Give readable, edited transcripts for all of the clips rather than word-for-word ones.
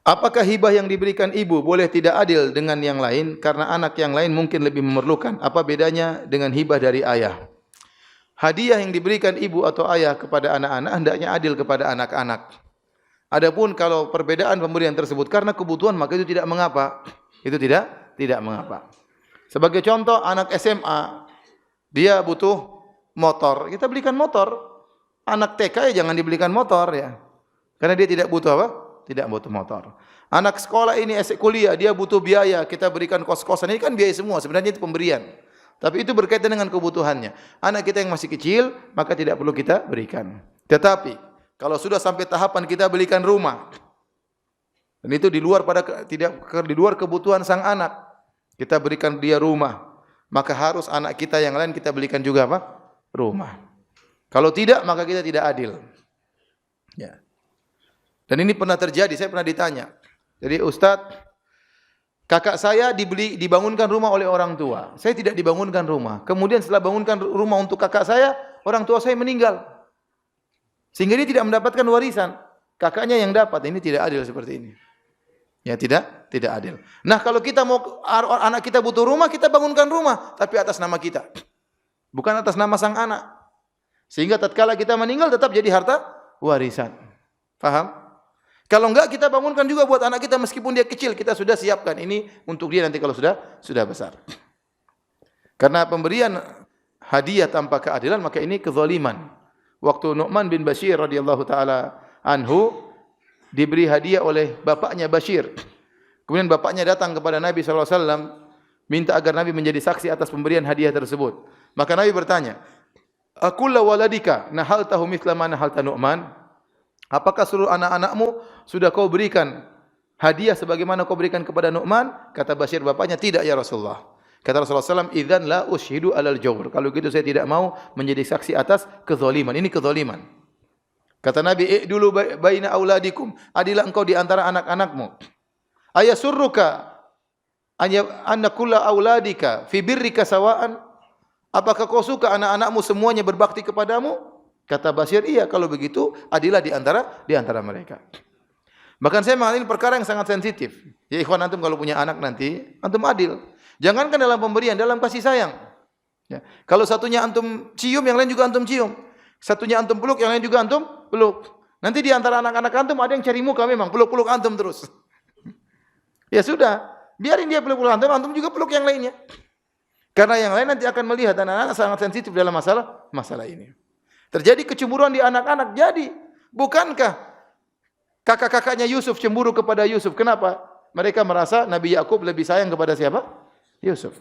Apakah hibah yang diberikan ibu boleh tidak adil dengan yang lain karena anak yang lain mungkin lebih memerlukan? Apa bedanya dengan hibah dari ayah? Hadiah yang diberikan ibu atau ayah kepada anak-anak hendaknya adil kepada anak-anak. Adapun kalau perbedaan pemberian tersebut karena kebutuhan maka itu tidak mengapa. Itu tidak mengapa. Sebagai contoh anak SMA dia butuh motor, kita belikan motor. Anak TK ya jangan dibelikan motor ya. Karena dia tidak butuh apa? Tidak butuh motor. Anak sekolah ini kuliah dia butuh biaya, kita berikan kos-kosan. Ini kan biaya semua, sebenarnya itu pemberian. Tapi itu berkaitan dengan kebutuhannya. Anak kita yang masih kecil, maka tidak perlu kita berikan. Tetapi kalau sudah sampai tahapan kita belikan rumah, dan itu di luar di luar kebutuhan sang anak, kita berikan dia rumah, maka harus anak kita yang lain kita belikan juga apa? Rumah. Kalau tidak, maka kita tidak adil. Ya. Dan ini pernah terjadi, saya pernah ditanya. Jadi Ustadz, kakak saya dibangunkan rumah oleh orang tua. Saya tidak dibangunkan rumah. Kemudian setelah bangunkan rumah untuk kakak saya, orang tua saya meninggal. Sehingga dia tidak mendapatkan warisan. Kakaknya yang dapat. Ini tidak adil seperti ini. Ya tidak adil. Nah kalau kita mau anak kita butuh rumah, kita bangunkan rumah, tapi atas nama kita. Bukan atas nama sang anak. Sehingga tatkala kita meninggal tetap jadi harta warisan. Paham? Kalau enggak kita bangunkan juga buat anak kita meskipun dia kecil, kita sudah siapkan ini untuk dia nanti kalau sudah besar. Karena pemberian hadiah tanpa keadilan maka ini kezaliman. Waktu Nu'man bin Bashir radhiyallahu taala anhu diberi hadiah oleh bapaknya Bashir. Kemudian bapaknya datang kepada Nabi sallallahu alaihi wasallam minta agar Nabi menjadi saksi atas pemberian hadiah tersebut. Maka Nabi bertanya, "Aqulla waladika nahaltahu mithla ma nahalta Nu'man?" Apakah seluruh anak-anakmu sudah kau berikan hadiah sebagaimana kau berikan kepada Nu'man? Kata Bashir bapaknya, tidak ya Rasulullah. Kata Rasulullah SAW, "Idzan la ushidu alal jawr." Kalau gitu saya tidak mau menjadi saksi atas kezaliman. Ini kezaliman. Kata Nabi, "I'dulu baina auladikum." Adilah engkau di antara anak-anakmu. "Ayasurruka anna kulla auladika fi birrika sawaan?" Apakah kau suka anak-anakmu semuanya berbakti kepadamu? Kata Bashir, iya kalau begitu adilah di antara mereka. Bahkan saya mengalami perkara yang sangat sensitif. Ya ikhwan antum kalau punya anak nanti, antum adil. Jangankan dalam pemberian, dalam kasih sayang. Ya. Kalau satunya antum cium, yang lain juga antum cium. Satunya antum peluk, yang lain juga antum peluk. Nanti di antara anak-anak antum ada yang cari muka memang, peluk-peluk antum terus. Ya sudah, biarin dia peluk-peluk antum juga peluk yang lainnya. Karena yang lain nanti akan melihat anak-anak sangat sensitif dalam masalah ini. Terjadi kecemburuan di anak-anak. Jadi, bukankah kakak-kakaknya Yusuf cemburu kepada Yusuf? Kenapa? Mereka merasa Nabi Yakub lebih sayang kepada siapa? Yusuf.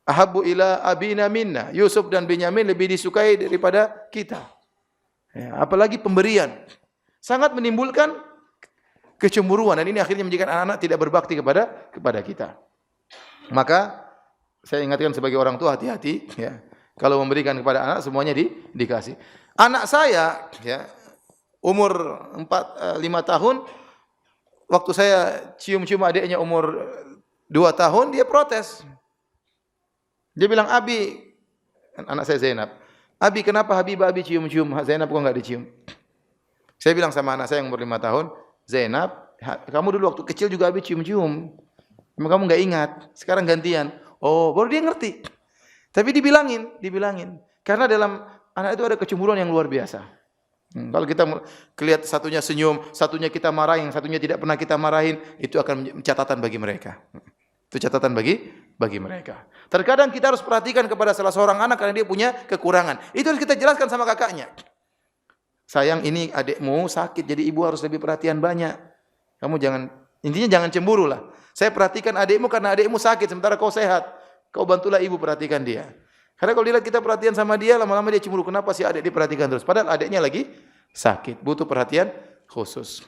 Ahabbu ila abina minna. Yusuf dan Benyamin lebih disukai daripada kita. Ya, apalagi pemberian. Sangat menimbulkan kecemburuan. Dan ini akhirnya menjadikan anak-anak tidak berbakti kepada kita. Maka, saya ingatkan sebagai orang tua hati-hati. Ya. Kalau memberikan kepada anak semuanya dikasih. Anak saya ya umur 5 tahun waktu saya cium-cium adiknya umur 2 tahun dia protes. Dia bilang, "Abi," anak saya Zainab, "Abi kenapa Habibah Abi cium-cium Zainab kok enggak dicium?" Saya bilang sama anak saya yang umur 5 tahun, "Zainab, kamu dulu waktu kecil juga Abi cium-cium. Memang kamu enggak ingat. Sekarang gantian." Oh, baru dia ngerti. Tapi dibilangin. Karena dalam anak itu ada kecemburuan yang luar biasa. Kalau kita lihat satunya senyum, satunya kita marahin, satunya tidak pernah kita marahin, itu akan catatan bagi mereka. Itu catatan bagi mereka. Terkadang kita harus perhatikan kepada salah seorang anak karena dia punya kekurangan. Itu harus kita jelaskan sama kakaknya. Sayang, ini adikmu sakit, jadi ibu harus lebih perhatian banyak. Kamu intinya jangan cemburu lah. Saya perhatikan adikmu karena adikmu sakit, sementara kau sehat. Kau bantulah ibu perhatikan dia. Karena kalau dilihat kita perhatian sama dia, lama-lama dia cemburu. Kenapa si adik diperhatikan terus? Padahal adiknya lagi sakit, butuh perhatian khusus.